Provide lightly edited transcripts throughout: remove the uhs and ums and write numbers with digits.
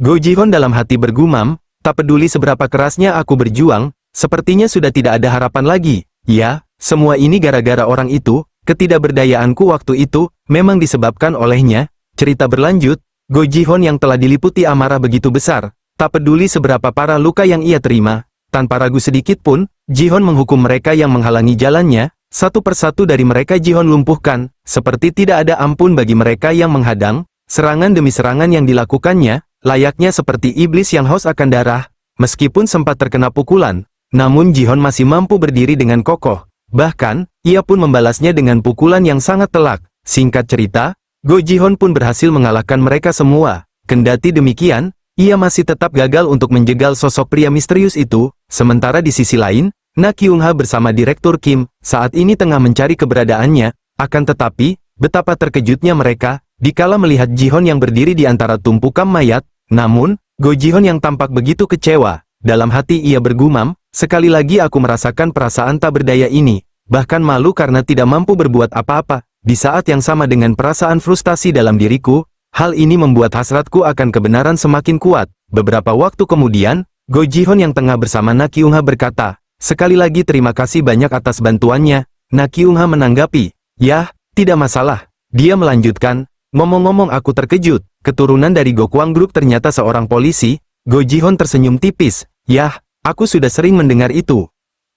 Go Ji-hon dalam hati bergumam, tak peduli seberapa kerasnya aku berjuang, sepertinya sudah tidak ada harapan lagi. Ya, semua ini gara-gara orang itu, ketidakberdayaanku waktu itu, memang disebabkan olehnya. Cerita berlanjut, Go Ji-hon yang telah diliputi amarah begitu besar, tak peduli seberapa parah luka yang ia terima, tanpa ragu sedikit pun, Ji-hon menghukum mereka yang menghalangi jalannya, satu persatu dari mereka Ji-hon lumpuhkan, seperti tidak ada ampun bagi mereka yang menghadang, serangan demi serangan yang dilakukannya, layaknya seperti iblis yang haus akan darah. Meskipun sempat terkena pukulan, namun Ji-hon masih mampu berdiri dengan kokoh. Bahkan, ia pun membalasnya dengan pukulan yang sangat telak. Singkat cerita, Go Ji-hon pun berhasil mengalahkan mereka semua. Kendati demikian, ia masih tetap gagal untuk menjegal sosok pria misterius itu. Sementara di sisi lain, Na Kyung-ha bersama Direktur Kim, saat ini tengah mencari keberadaannya. Akan tetapi, betapa terkejutnya mereka, dikala melihat Ji-hon yang berdiri di antara tumpukan mayat. Namun, Go Ji-hon yang tampak begitu kecewa. Dalam hati ia bergumam, sekali lagi aku merasakan perasaan tak berdaya ini, bahkan malu karena tidak mampu berbuat apa-apa. Di saat yang sama dengan perasaan frustasi dalam diriku, hal ini membuat hasratku akan kebenaran semakin kuat. Beberapa waktu kemudian, Go Ji-hon yang tengah bersama Na Kyung-ha berkata, sekali lagi terima kasih banyak atas bantuannya. Na Kyung-ha menanggapi, yah, tidak masalah. Dia melanjutkan, ngomong-ngomong aku terkejut, keturunan dari Gokwang Group ternyata seorang polisi. Go Ji-hon tersenyum tipis, yah, aku sudah sering mendengar itu.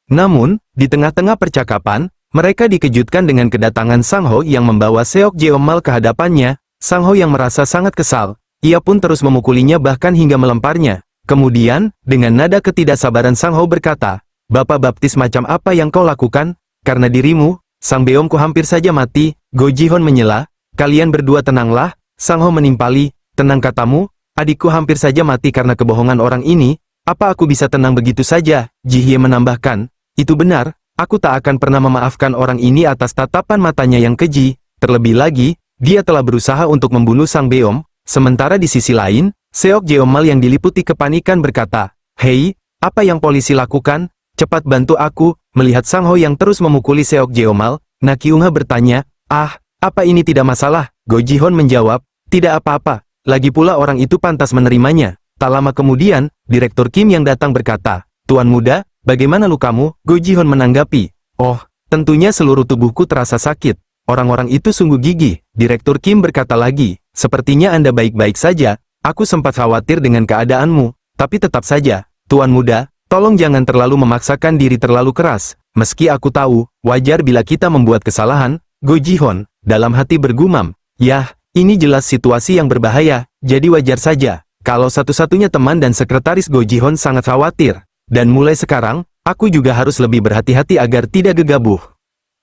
Namun, di tengah-tengah percakapan, mereka dikejutkan dengan kedatangan Sang Ho yang membawa Seok Jeomal ke hadapannya. Sang Ho yang merasa sangat kesal, ia pun terus memukulinya bahkan hingga melemparnya. Kemudian, dengan nada ketidaksabaran Sang Ho berkata, Bapak baptis macam apa yang kau lakukan? Karena dirimu, Sang Beomku hampir saja mati. Go Ji-hon menyela, kalian berdua tenanglah. Sang Ho menimpali, tenang katamu, adikku hampir saja mati karena kebohongan orang ini. Apa aku bisa tenang begitu saja? Ji Hye menambahkan, itu benar, aku tak akan pernah memaafkan orang ini atas tatapan matanya yang keji. Terlebih lagi, dia telah berusaha untuk membunuh Sang Beom. Sementara di sisi lain, Seok Jeomal yang diliputi kepanikan berkata, hei, apa yang polisi lakukan? Cepat bantu aku. Melihat Sang Ho yang terus memukuli Seok Jeomal, Na Kyung-ha bertanya, apa ini tidak masalah? Go Ji-hon menjawab, tidak apa-apa, lagi pula orang itu pantas menerimanya. Tak lama kemudian, Direktur Kim yang datang berkata, Tuan muda, bagaimana lukamu? Go Ji-hon menanggapi, oh, tentunya seluruh tubuhku terasa sakit. Orang-orang itu sungguh gigih. Direktur Kim berkata lagi, sepertinya Anda baik-baik saja, aku sempat khawatir dengan keadaanmu, tapi tetap saja, Tuan muda, tolong jangan terlalu memaksakan diri terlalu keras. Meski aku tahu, wajar bila kita membuat kesalahan. Go Ji-hon, dalam hati bergumam, yah, ini jelas situasi yang berbahaya, jadi wajar saja. Kalau satu-satunya teman dan sekretaris Go Ji-hon sangat khawatir. Dan mulai sekarang, aku juga harus lebih berhati-hati agar tidak gegabah.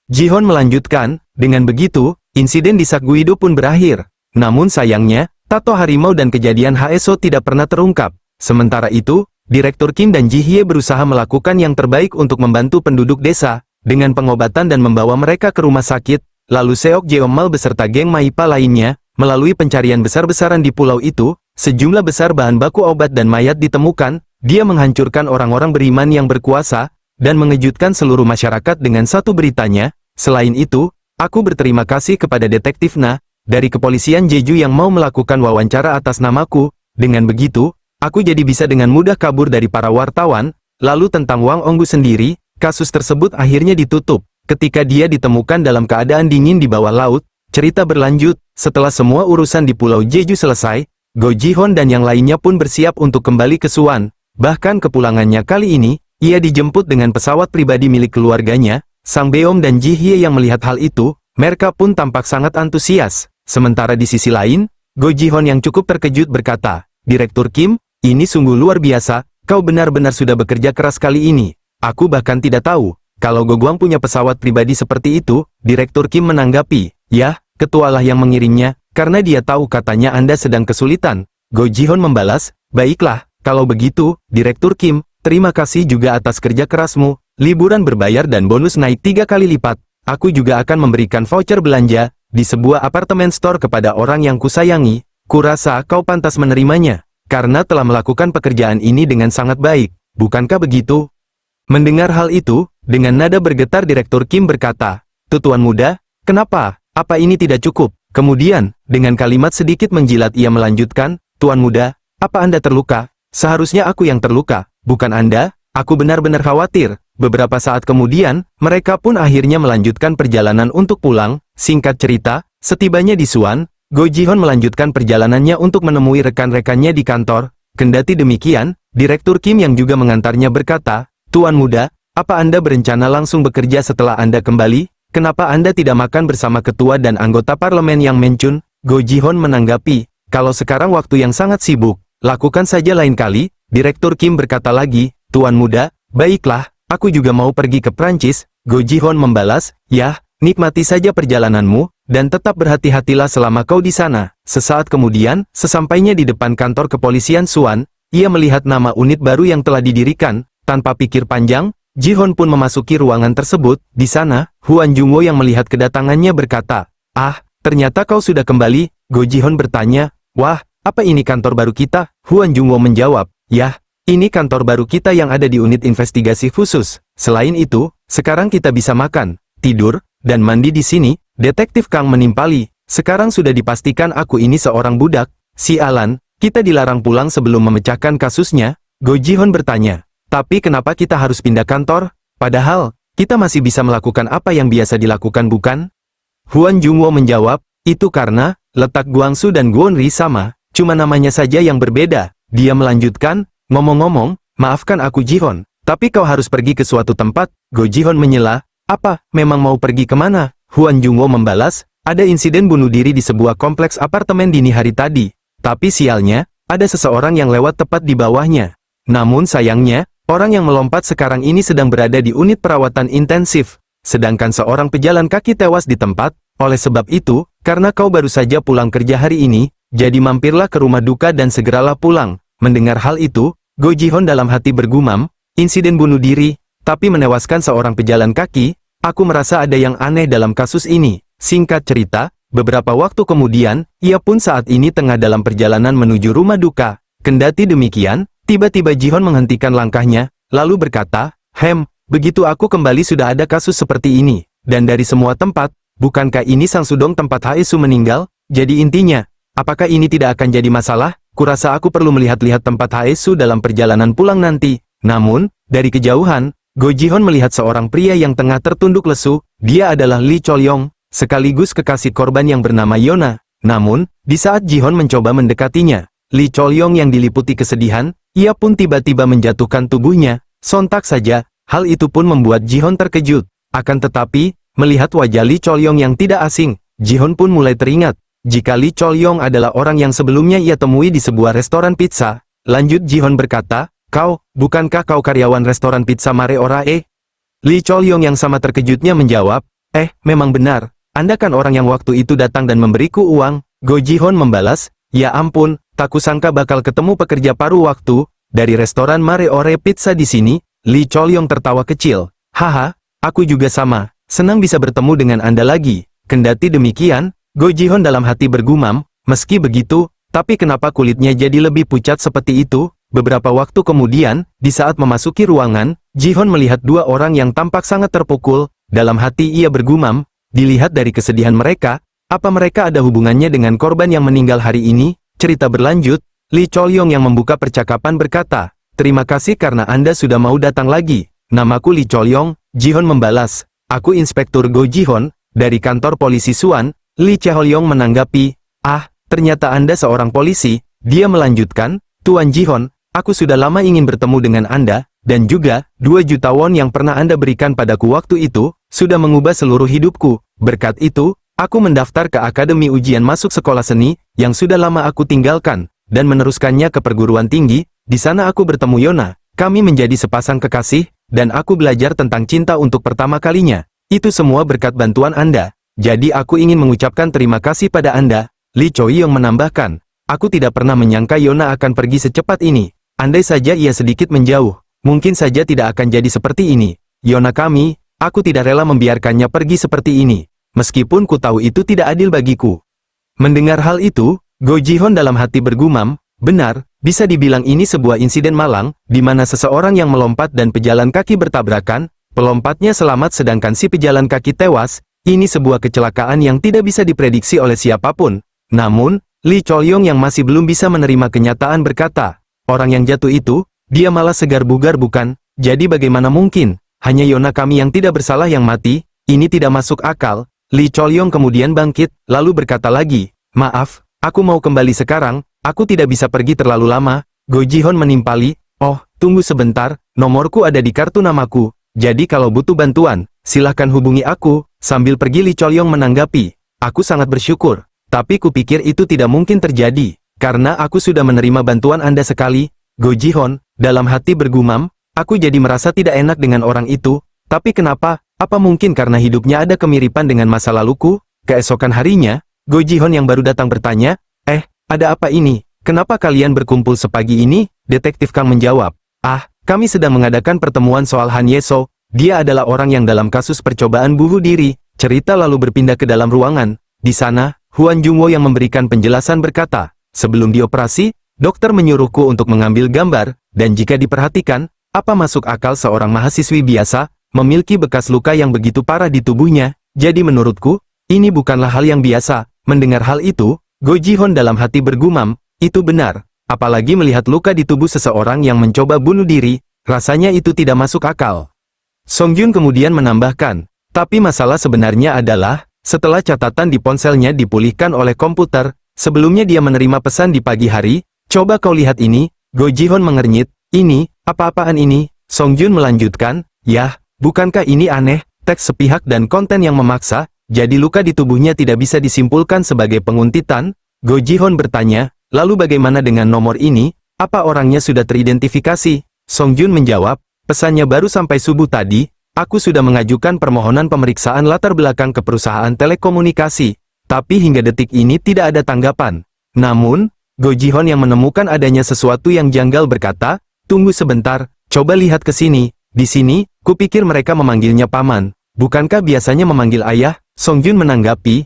Ji-hon melanjutkan, dengan begitu, insiden di Sakguido pun berakhir. Namun sayangnya, tato harimau dan kejadian HSO tidak pernah terungkap. Sementara itu, Direktur Kim dan Ji Hye berusaha melakukan yang terbaik untuk membantu penduduk desa, dengan pengobatan dan membawa mereka ke rumah sakit. Lalu Seok Jeomal beserta geng Maipa lainnya, melalui pencarian besar-besaran di pulau itu, sejumlah besar bahan baku obat dan mayat ditemukan. Dia menghancurkan orang-orang beriman yang berkuasa, dan mengejutkan seluruh masyarakat dengan satu beritanya. Selain itu, aku berterima kasih kepada Detektif Na, dari kepolisian Jeju yang mau melakukan wawancara atas namaku. Dengan begitu, aku jadi bisa dengan mudah kabur dari para wartawan. Lalu tentang Wang Onggu sendiri, kasus tersebut akhirnya ditutup. Ketika dia ditemukan dalam keadaan dingin di bawah laut, cerita berlanjut, setelah semua urusan di Pulau Jeju selesai, Go Ji-hon dan yang lainnya pun bersiap untuk kembali ke Suwon. Bahkan kepulangannya kali ini, ia dijemput dengan pesawat pribadi milik keluarganya. Sang Beom dan Ji Hye yang melihat hal itu, mereka pun tampak sangat antusias. Sementara di sisi lain, Go Ji-hon yang cukup terkejut berkata, Direktur Kim, ini sungguh luar biasa, kau benar-benar sudah bekerja keras kali ini. Aku bahkan tidak tahu kalau Go Gwang punya pesawat pribadi seperti itu. Direktur Kim menanggapi, yah, ketualah yang mengirimnya, karena dia tahu katanya Anda sedang kesulitan. Go Ji-hon membalas, baiklah, kalau begitu, Direktur Kim, terima kasih juga atas kerja kerasmu, liburan berbayar dan bonus naik 3 kali lipat. Aku juga akan memberikan voucher belanja, di sebuah apartemen store kepada orang yang kusayangi. Kurasa kau pantas menerimanya, karena telah melakukan pekerjaan ini dengan sangat baik, bukankah begitu? Mendengar hal itu, dengan nada bergetar Direktur Kim berkata, Tuan muda, kenapa? Apa ini tidak cukup? Kemudian, dengan kalimat sedikit menjilat ia melanjutkan, Tuan muda, Apa Anda terluka? Seharusnya aku yang terluka, bukan Anda. Aku benar-benar khawatir. Beberapa saat kemudian, mereka pun akhirnya melanjutkan perjalanan untuk pulang. Singkat cerita, setibanya di Suan, Go Ji-hon melanjutkan perjalanannya untuk menemui rekan-rekannya di kantor. Kendati demikian, Direktur Kim yang juga mengantarnya berkata, "Tuan muda, apa Anda berencana langsung bekerja setelah Anda kembali? Kenapa Anda tidak makan bersama ketua dan anggota parlemen yang Menchun?" Go Ji-hon menanggapi, "Kalau sekarang waktu yang sangat sibuk, lakukan saja lain kali." Direktur Kim berkata lagi, "Tuan muda, baiklah, aku juga mau pergi ke Prancis." Go Ji-hon membalas, "Yah, nikmati saja perjalananmu, dan tetap berhati-hatilah selama kau di sana." Sesaat kemudian, sesampainya di depan kantor kepolisian Suan, ia melihat nama unit baru yang telah didirikan. Tanpa pikir panjang, Ji-hon pun memasuki ruangan tersebut. Di sana, Huan Jungwo yang melihat kedatangannya berkata, "Ah, ternyata kau sudah kembali." Go Ji-hon bertanya, "Wah, apa ini kantor baru kita?" Huan Jungwo menjawab, "Yah, ini kantor baru kita yang ada di unit investigasi khusus. Selain itu, sekarang kita bisa makan, tidur, dan mandi di sini." Detektif Kang menimpali, "Sekarang sudah dipastikan aku ini seorang budak. Sialan, kita dilarang pulang sebelum memecahkan kasusnya." Go Ji-hon bertanya, "Tapi kenapa kita harus pindah kantor? Padahal, kita masih bisa melakukan apa yang biasa dilakukan bukan?" Huan Jungwo menjawab, "Itu karena, letak Guangsu dan Guonri sama, cuma namanya saja yang berbeda." Dia melanjutkan, "Ngomong-ngomong, maafkan aku Ji-hon, tapi kau harus pergi ke suatu tempat." Go Ji-hon menyela, "Apa, memang mau pergi kemana?" Huan Jungwo membalas, "Ada insiden bunuh diri di sebuah kompleks apartemen dini hari tadi. Tapi sialnya, ada seseorang yang lewat tepat di bawahnya. Namun sayangnya, orang yang melompat sekarang ini sedang berada di unit perawatan intensif. Sedangkan seorang pejalan kaki tewas di tempat. Oleh sebab itu, karena kau baru saja pulang kerja hari ini, jadi mampirlah ke rumah duka dan segeralah pulang." Mendengar hal itu, Go Ji-hon dalam hati bergumam, "Insiden bunuh diri, tapi menewaskan seorang pejalan kaki. Aku merasa ada yang aneh dalam kasus ini." Singkat cerita, beberapa waktu kemudian, ia pun saat ini tengah dalam perjalanan menuju rumah duka. Kendati demikian, tiba-tiba Ji-hon menghentikan langkahnya, lalu berkata, Begitu aku kembali sudah ada kasus seperti ini. Dan dari semua tempat, bukankah ini Sang Sudong tempat Haesu meninggal? Jadi intinya, apakah ini tidak akan jadi masalah? Kurasa aku perlu melihat-lihat tempat Haesu dalam perjalanan pulang nanti." Namun, dari kejauhan, Go Ji-hon melihat seorang pria yang tengah tertunduk lesu. Dia adalah Lee Chol-yong, sekaligus kekasih korban yang bernama Yona. Namun, di saat Ji-hon mencoba mendekatinya, Lee Chol-yong yang diliputi kesedihan, ia pun tiba-tiba menjatuhkan tubuhnya. Sontak saja, hal itu pun membuat Ji-hon terkejut. Akan tetapi, melihat wajah Lee Chol-yong yang tidak asing, Ji-hon pun mulai teringat, jika Lee Chol-yong adalah orang yang sebelumnya ia temui di sebuah restoran pizza. Lanjut Ji-hon berkata, bukankah kau karyawan restoran pizza Mare Orae?" Lee Chol-yong yang sama terkejutnya menjawab, memang benar, Anda kan orang yang waktu itu datang dan memberiku uang." Go Ji-hon membalas, "Ya ampun, tak kusangka bakal ketemu pekerja paruh waktu, dari restoran Mare Ore Pizza di sini." Lee Chol-yong tertawa kecil, "Haha, aku juga sama, senang bisa bertemu dengan Anda lagi." Kendati demikian, Go Ji-hon dalam hati bergumam, meski begitu, tapi kenapa kulitnya jadi lebih pucat seperti itu? Beberapa waktu kemudian, di saat memasuki ruangan, Ji-hon melihat dua orang yang tampak sangat terpukul. Dalam hati ia bergumam, dilihat dari kesedihan mereka, apa mereka ada hubungannya dengan korban yang meninggal hari ini? Cerita berlanjut, Lee Chol-yong yang membuka percakapan berkata, "Terima kasih karena Anda sudah mau datang lagi. Namaku Lee Chol-yong." Ji-hon membalas, "Aku Inspektur Go Ji-hon, dari kantor polisi Suan." Lee Chol-yong menanggapi, ternyata Anda seorang polisi." Dia melanjutkan, "Tuan Ji-hon, aku sudah lama ingin bertemu dengan Anda, dan juga, 2 juta won yang pernah Anda berikan padaku waktu itu, sudah mengubah seluruh hidupku. Berkat itu, aku mendaftar ke Akademi Ujian Masuk Sekolah Seni, yang sudah lama aku tinggalkan, dan meneruskannya ke perguruan tinggi. Di sana aku bertemu Yona, kami menjadi sepasang kekasih, dan aku belajar tentang cinta untuk pertama kalinya. Itu semua berkat bantuan Anda. Jadi aku ingin mengucapkan terima kasih pada Anda." Lee Chol-yong menambahkan, "Aku tidak pernah menyangka Yona akan pergi secepat ini. Andai saja ia sedikit menjauh, mungkin saja tidak akan jadi seperti ini. Yona kami, aku tidak rela membiarkannya pergi seperti ini, meskipun ku tahu itu tidak adil bagiku." Mendengar hal itu, Go Ji-hon dalam hati bergumam, benar, bisa dibilang ini sebuah insiden malang, di mana seseorang yang melompat dan pejalan kaki bertabrakan, pelompatnya selamat sedangkan si pejalan kaki tewas. Ini sebuah kecelakaan yang tidak bisa diprediksi oleh siapapun. Namun, Li Cholyong yang masih belum bisa menerima kenyataan berkata, orang yang jatuh itu, dia malah segar bugar bukan? Jadi bagaimana mungkin? Hanya Yona kami yang tidak bersalah yang mati, ini tidak masuk akal. Li Cholyong kemudian bangkit, lalu berkata lagi, maaf, aku mau kembali sekarang, aku tidak bisa pergi terlalu lama. Go Ji-hon menimpali, oh, tunggu sebentar, nomorku ada di kartu namaku, jadi kalau butuh bantuan, silahkan hubungi aku. Sambil pergi Li Cholyong menanggapi, aku sangat bersyukur, tapi kupikir itu tidak mungkin terjadi, karena aku sudah menerima bantuan Anda sekali. Go Ji-hon, dalam hati bergumam, aku jadi merasa tidak enak dengan orang itu, tapi kenapa? Apa mungkin karena hidupnya ada kemiripan dengan masa laluku? Keesokan harinya, Go Ji-hon yang baru datang bertanya, ada apa ini? Kenapa kalian berkumpul sepagi ini? Detektif Kang menjawab, kami sedang mengadakan pertemuan soal Han Yeso. Dia adalah orang yang dalam kasus percobaan bunuh diri. Cerita lalu berpindah ke dalam ruangan. Di sana, Huan Jungwo yang memberikan penjelasan berkata, sebelum dioperasi, dokter menyuruhku untuk mengambil gambar, dan jika diperhatikan, apa masuk akal seorang mahasiswi biasa, memiliki bekas luka yang begitu parah di tubuhnya. Jadi menurutku, ini bukanlah hal yang biasa. Mendengar hal itu, Go Ji-hon dalam hati bergumam, itu benar. Apalagi melihat luka di tubuh seseorang yang mencoba bunuh diri, rasanya itu tidak masuk akal. Song Jun kemudian menambahkan, tapi masalah sebenarnya adalah, setelah catatan di ponselnya dipulihkan oleh komputer, sebelumnya dia menerima pesan di pagi hari, coba kau lihat ini. Go Ji-hon mengernyit, ini, apa-apaan ini? Song Jun melanjutkan, yah, bukankah ini aneh, teks sepihak dan konten yang memaksa, jadi luka di tubuhnya tidak bisa disimpulkan sebagai penguntitan? Go Ji-hon bertanya, lalu bagaimana dengan nomor ini? Apa orangnya sudah teridentifikasi? Song Jun menjawab, pesannya baru sampai subuh tadi, aku sudah mengajukan permohonan pemeriksaan latar belakang ke perusahaan telekomunikasi, tapi hingga detik ini tidak ada tanggapan. Namun, Go Ji-hon yang menemukan adanya sesuatu yang janggal berkata, tunggu sebentar, coba lihat ke sini. Di sini, kupikir mereka memanggilnya paman. Bukankah biasanya memanggil ayah? Song Jun menanggapi,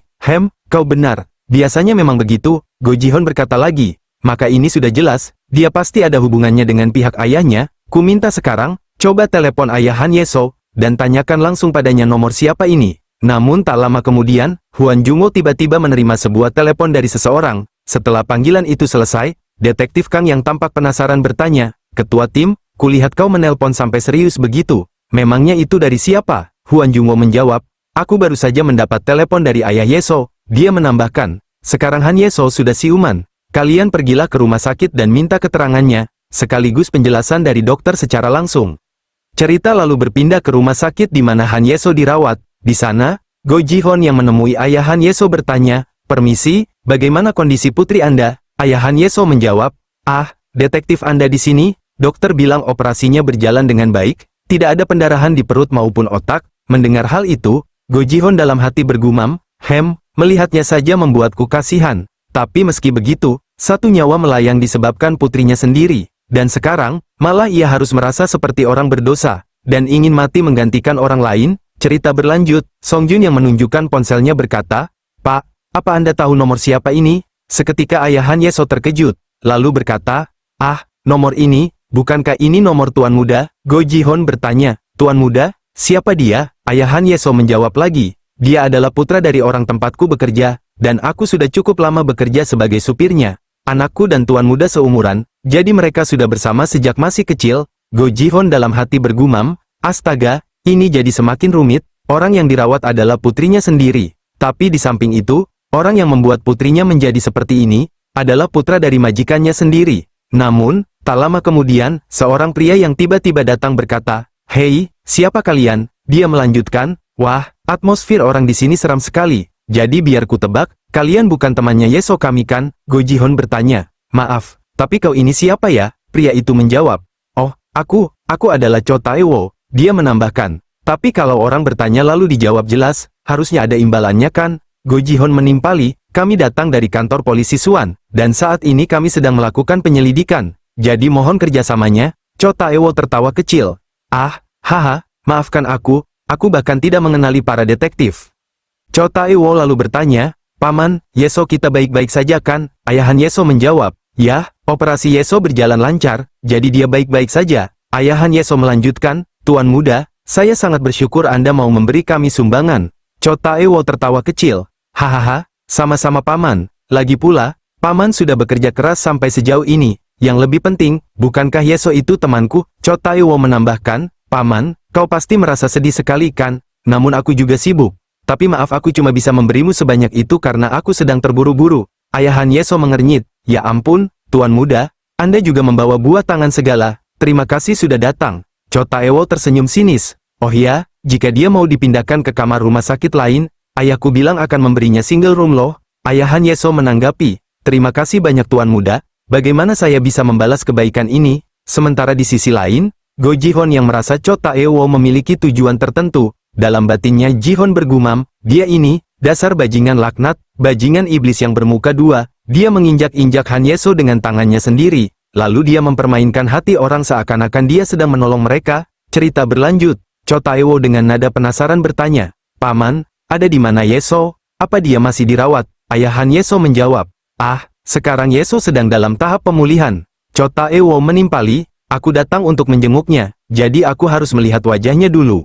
kau benar, biasanya memang begitu. Go Ji-hon berkata lagi, maka ini sudah jelas, dia pasti ada hubungannya dengan pihak ayahnya. Ku minta sekarang, coba telepon ayah Han Yeso, dan tanyakan langsung padanya nomor siapa ini. Namun tak lama kemudian, Huan Jungwo tiba-tiba menerima sebuah telepon dari seseorang. Setelah panggilan itu selesai, detektif Kang yang tampak penasaran bertanya, ketua tim, kulihat kau menelpon sampai serius begitu. Memangnya itu dari siapa? Huan Jungwo menjawab, aku baru saja mendapat telepon dari ayah Yeso. Dia menambahkan, sekarang Han Yeso sudah siuman. Kalian pergilah ke rumah sakit dan minta keterangannya, sekaligus penjelasan dari dokter secara langsung. Cerita lalu berpindah ke rumah sakit di mana Han Yeso dirawat. Di sana, Go Ji-hon yang menemui ayah Han Yeso bertanya, permisi, bagaimana kondisi putri Anda? Ayah Han Yeso menjawab, detektif Anda di sini? Dokter bilang operasinya berjalan dengan baik, tidak ada pendarahan di perut maupun otak. Mendengar hal itu, Go Ji-hon dalam hati bergumam, melihatnya saja membuatku kasihan. Tapi meski begitu, satu nyawa melayang disebabkan putrinya sendiri. Dan sekarang, malah ia harus merasa seperti orang berdosa, dan ingin mati menggantikan orang lain. Cerita berlanjut, Song Jun yang menunjukkan ponselnya berkata, Pak, apa Anda tahu nomor siapa ini? Seketika ayah Han Yeso terkejut, lalu berkata, nomor ini, bukankah ini nomor tuan muda? Go Ji-hon bertanya, tuan muda? Siapa dia? Ayah Han Yeso menjawab lagi, dia adalah putra dari orang tempatku bekerja, dan aku sudah cukup lama bekerja sebagai supirnya. Anakku dan tuan muda seumuran, jadi mereka sudah bersama sejak masih kecil. Go Ji-hon dalam hati bergumam, astaga, ini jadi semakin rumit, orang yang dirawat adalah putrinya sendiri. Tapi di samping itu, orang yang membuat putrinya menjadi seperti ini, adalah putra dari majikannya sendiri. Namun, tak lama kemudian, seorang pria yang tiba-tiba datang berkata, hei, siapa kalian? Dia melanjutkan, wah, atmosfer orang di sini seram sekali. Jadi biar ku tebak, kalian bukan temannya Yeso kami kan? Go Ji-hon bertanya, maaf, tapi kau ini siapa ya? Pria itu menjawab, oh, aku adalah Cho Tae-wo. Dia menambahkan, tapi kalau orang bertanya lalu dijawab jelas, harusnya ada imbalannya kan? Go Ji-hon menimpali, kami datang dari kantor polisi Suan, dan saat ini kami sedang melakukan penyelidikan. Jadi mohon kerjasamanya. Cho Tae-wo tertawa kecil. Maafkan aku bahkan tidak mengenali para detektif. Cho Tae-wo lalu bertanya, Paman, Yeso kita baik-baik saja kan? Ayah Han Yeso menjawab, ya, operasi Yeso berjalan lancar, jadi dia baik-baik saja. Ayah Han Yeso melanjutkan, Tuan muda, saya sangat bersyukur Anda mau memberi kami sumbangan. Cho Tae-wo tertawa kecil, hahaha, sama-sama Paman. Lagi pula, Paman sudah bekerja keras sampai sejauh ini. Yang lebih penting, bukankah Yeso itu temanku? Cho Taewo menambahkan, Paman, kau pasti merasa sedih sekali kan? Namun aku juga sibuk. Tapi maaf aku cuma bisa memberimu sebanyak itu karena aku sedang terburu-buru. Ayahan Yeso mengernyit. Ya ampun, Tuan Muda, Anda juga membawa buah tangan segala. Terima kasih sudah datang. Cho Taewo tersenyum sinis. Oh ya, jika dia mau dipindahkan ke kamar rumah sakit lain, ayahku bilang akan memberinya single room loh. Ayahan Yeso menanggapi. Terima kasih banyak Tuan Muda. Bagaimana saya bisa membalas kebaikan ini? Sementara di sisi lain, Go Ji-hon yang merasa Cho Taewo memiliki tujuan tertentu. Dalam batinnya Ji-hon bergumam, dia ini, dasar bajingan laknat, bajingan iblis yang bermuka dua. Dia menginjak-injak Han Yeso dengan tangannya sendiri. Lalu dia mempermainkan hati orang seakan-akan dia sedang menolong mereka. Cerita berlanjut. Cho Taewo dengan nada penasaran bertanya, Paman, ada di mana Yeso? Apa dia masih dirawat? Ayah Han Yeso menjawab, sekarang Yeso sedang dalam tahap pemulihan. Cho Taewo menimpali, aku datang untuk menjenguknya, jadi aku harus melihat wajahnya dulu.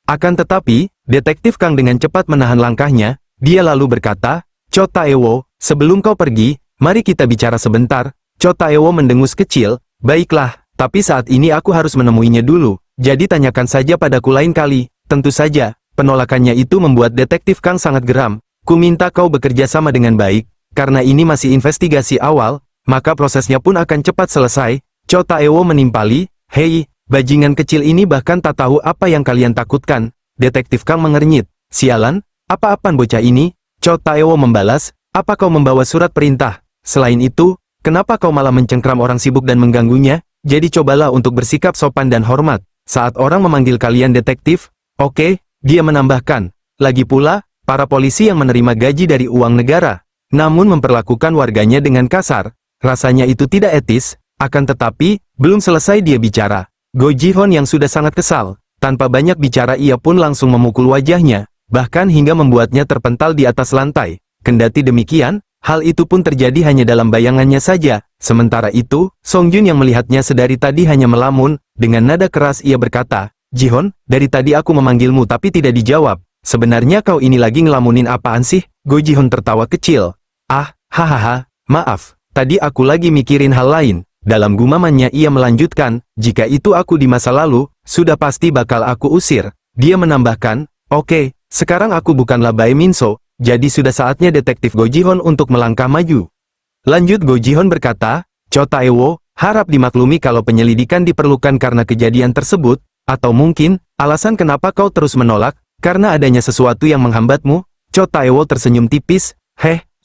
Akan tetapi, detektif Kang dengan cepat menahan langkahnya, dia lalu berkata, Cho Taewo, sebelum kau pergi, mari kita bicara sebentar. Cho Taewo mendengus kecil, baiklah, tapi saat ini aku harus menemuinya dulu, jadi tanyakan saja padaku lain kali. Tentu saja, penolakannya itu membuat detektif Kang sangat geram. Ku minta kau bekerja sama dengan baik, karena ini masih investigasi awal, maka prosesnya pun akan cepat selesai. Cho Taewo menimpali, hei, bajingan kecil ini bahkan tak tahu apa yang kalian takutkan. Detektif Kang mengernyit, sialan, apa-apaan bocah ini? Cho Taewo membalas, apa kau membawa surat perintah? Selain itu, kenapa kau malah mencengkram orang sibuk dan mengganggunya? Jadi cobalah untuk bersikap sopan dan hormat. Saat orang memanggil kalian detektif, oke, dia menambahkan. Lagi pula, para polisi yang menerima gaji dari uang negara, namun memperlakukan warganya dengan kasar. Rasanya itu tidak etis, akan tetapi, belum selesai dia bicara. Go Ji-hon yang sudah sangat kesal, tanpa banyak bicara ia pun langsung memukul wajahnya, bahkan hingga membuatnya terpental di atas lantai. Kendati demikian, hal itu pun terjadi hanya dalam bayangannya saja. Sementara itu, Song Jun yang melihatnya sedari tadi hanya melamun. Dengan nada keras ia berkata, Ji-hon, dari tadi aku memanggilmu tapi tidak dijawab. Sebenarnya kau ini lagi ngelamunin apaan sih? Go Ji-hon tertawa kecil. Hahaha, maaf, tadi aku lagi mikirin hal lain. Dalam gumamannya ia melanjutkan, jika itu aku di masa lalu, sudah pasti bakal aku usir. Dia menambahkan, oke, sekarang aku bukanlah Bae Minso, jadi sudah saatnya detektif Go Ji-hon untuk melangkah maju. Lanjut Go Ji-hon berkata, Cho Taewo, harap dimaklumi kalau penyelidikan diperlukan karena kejadian tersebut, atau mungkin, alasan kenapa kau terus menolak, karena adanya sesuatu yang menghambatmu. Cho Taewo tersenyum tipis,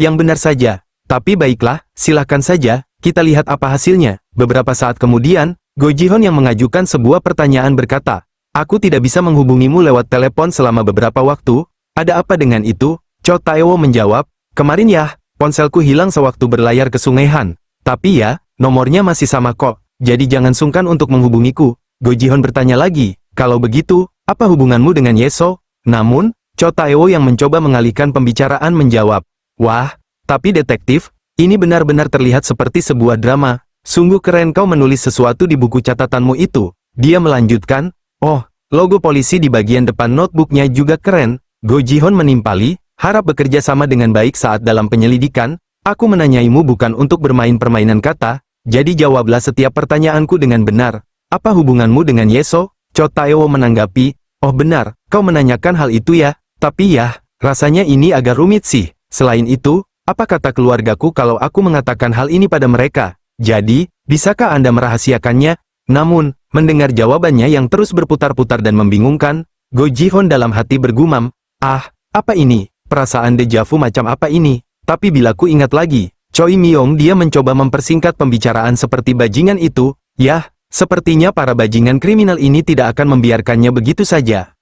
yang benar saja. Tapi baiklah, silakan saja, kita lihat apa hasilnya. Beberapa saat kemudian, Go Ji-hon yang mengajukan sebuah pertanyaan berkata, aku tidak bisa menghubungimu lewat telepon selama beberapa waktu, ada apa dengan itu? Cho Taewo menjawab, kemarin ya, ponselku hilang sewaktu berlayar ke Sungai Han. Tapi ya, nomornya masih sama kok, jadi jangan sungkan untuk menghubungiku. Go Ji-hon bertanya lagi, kalau begitu, apa hubunganmu dengan Yeso? Namun, Cho Taewo yang mencoba mengalihkan pembicaraan menjawab, wah, tapi detektif, ini benar-benar terlihat seperti sebuah drama. Sungguh keren kau menulis sesuatu di buku catatanmu itu. Dia melanjutkan, oh, logo polisi di bagian depan notebooknya juga keren. Go Ji-hon menimpali, harap bekerja sama dengan baik saat dalam penyelidikan. Aku menanyaimu bukan untuk bermain permainan kata, jadi jawablah setiap pertanyaanku dengan benar. Apa hubunganmu dengan Yeso? Cho Taewo menanggapi, oh benar, kau menanyakan hal itu ya, tapi ya, rasanya ini agak rumit sih. Selain itu, apa kata keluargaku kalau aku mengatakan hal ini pada mereka? Jadi, bisakah Anda merahasiakannya? Namun, mendengar jawabannya yang terus berputar-putar dan membingungkan, Go Ji-hon dalam hati bergumam, apa ini? Perasaan dejavu macam apa ini? Tapi bila ku ingat lagi, Choi Myung dia mencoba mempersingkat pembicaraan seperti bajingan itu, yah, sepertinya para bajingan kriminal ini tidak akan membiarkannya begitu saja.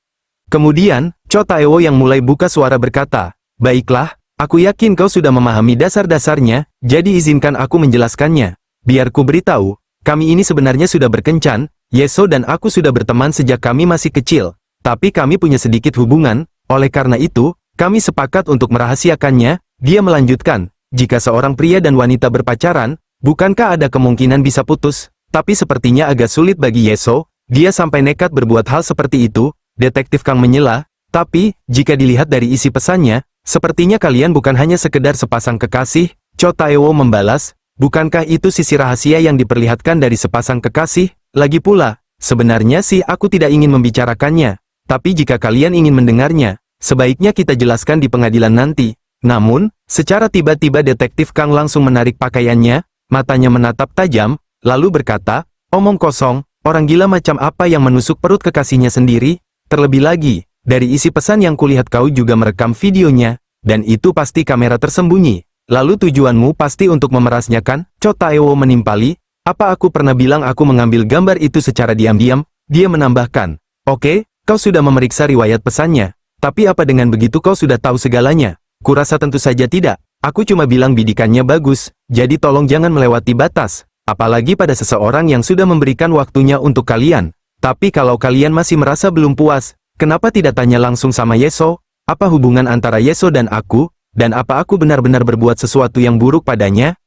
Kemudian, Cho Taewo yang mulai buka suara berkata, baiklah, aku yakin kau sudah memahami dasar-dasarnya, jadi izinkan aku menjelaskannya. Biar ku beritahu, kami ini sebenarnya sudah berkencan, Yeso dan aku sudah berteman sejak kami masih kecil. Tapi kami punya sedikit hubungan, oleh karena itu, kami sepakat untuk merahasiakannya. Dia melanjutkan, jika seorang pria dan wanita berpacaran, bukankah ada kemungkinan bisa putus? Tapi sepertinya agak sulit bagi Yeso, dia sampai nekat berbuat hal seperti itu. Detektif Kang menyela, tapi, jika dilihat dari isi pesannya, sepertinya kalian bukan hanya sekedar sepasang kekasih. Cho Taewo membalas, bukankah itu sisi rahasia yang diperlihatkan dari sepasang kekasih? Lagi pula, sebenarnya sih aku tidak ingin membicarakannya. Tapi jika kalian ingin mendengarnya, sebaiknya kita jelaskan di pengadilan nanti. Namun, secara tiba-tiba detektif Kang langsung menarik pakaiannya, matanya menatap tajam, lalu berkata, omong kosong, orang gila macam apa yang menusuk perut kekasihnya sendiri? Terlebih lagi, dari isi pesan yang kulihat kau juga merekam videonya, dan itu pasti kamera tersembunyi. Lalu tujuanmu pasti untuk memerasnya kan? Cho Taewo menimpali, apa aku pernah bilang aku mengambil gambar itu secara diam-diam? Dia menambahkan, oke, kau sudah memeriksa riwayat pesannya, tapi apa dengan begitu kau sudah tahu segalanya? Kurasa tentu saja tidak, aku cuma bilang bidikannya bagus, jadi tolong jangan melewati batas, apalagi pada seseorang yang sudah memberikan waktunya untuk kalian. Tapi kalau kalian masih merasa belum puas, kenapa tidak tanya langsung sama Yeso? Apa hubungan antara Yeso dan aku? Dan apa aku benar-benar berbuat sesuatu yang buruk padanya?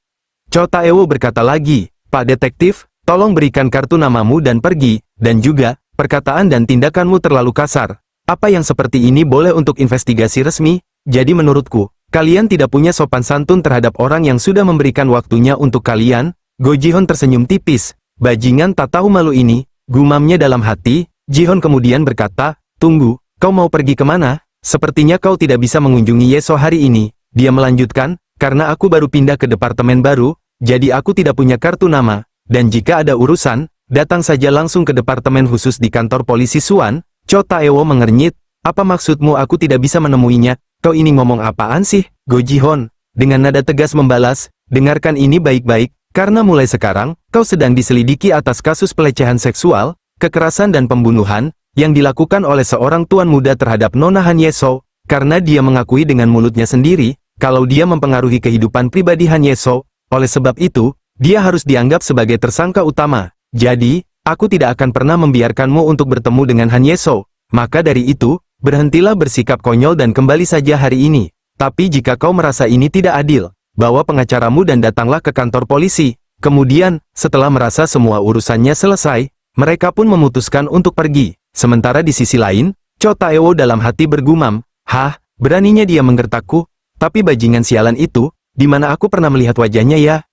Cho Taewo berkata lagi, Pak Detektif, tolong berikan kartu namamu dan pergi, dan juga, perkataan dan tindakanmu terlalu kasar. Apa yang seperti ini boleh untuk investigasi resmi? Jadi menurutku, kalian tidak punya sopan santun terhadap orang yang sudah memberikan waktunya untuk kalian? Go Ji-hon tersenyum tipis, bajingan tak tahu malu ini, gumamnya dalam hati. Ji-hon kemudian berkata, tunggu, kau mau pergi kemana? Sepertinya kau tidak bisa mengunjungi Yeso hari ini. Dia melanjutkan, karena aku baru pindah ke departemen baru, jadi aku tidak punya kartu nama, dan jika ada urusan, datang saja langsung ke departemen khusus di kantor polisi Suan. Cho Taewo mengernyit, apa maksudmu aku tidak bisa menemuinya? Kau ini ngomong apaan sih? Go Ji-hon dengan nada tegas membalas, dengarkan ini baik-baik, karena mulai sekarang, kau sedang diselidiki atas kasus pelecehan seksual, kekerasan dan pembunuhan, yang dilakukan oleh seorang tuan muda terhadap Nona Han Yeso, karena dia mengakui dengan mulutnya sendiri, kalau dia mempengaruhi kehidupan pribadi Han Yeso, oleh sebab itu, dia harus dianggap sebagai tersangka utama. Jadi, aku tidak akan pernah membiarkanmu untuk bertemu dengan Han Yeso. Maka dari itu, berhentilah bersikap konyol dan kembali saja hari ini. Tapi jika kau merasa ini tidak adil, bawa pengacaramu dan datanglah ke kantor polisi. Kemudian, setelah merasa semua urusannya selesai, mereka pun memutuskan untuk pergi. Sementara di sisi lain, Cho Taewo dalam hati bergumam, hah, beraninya dia menggertakku? Tapi bajingan sialan itu, di mana aku pernah melihat wajahnya ya?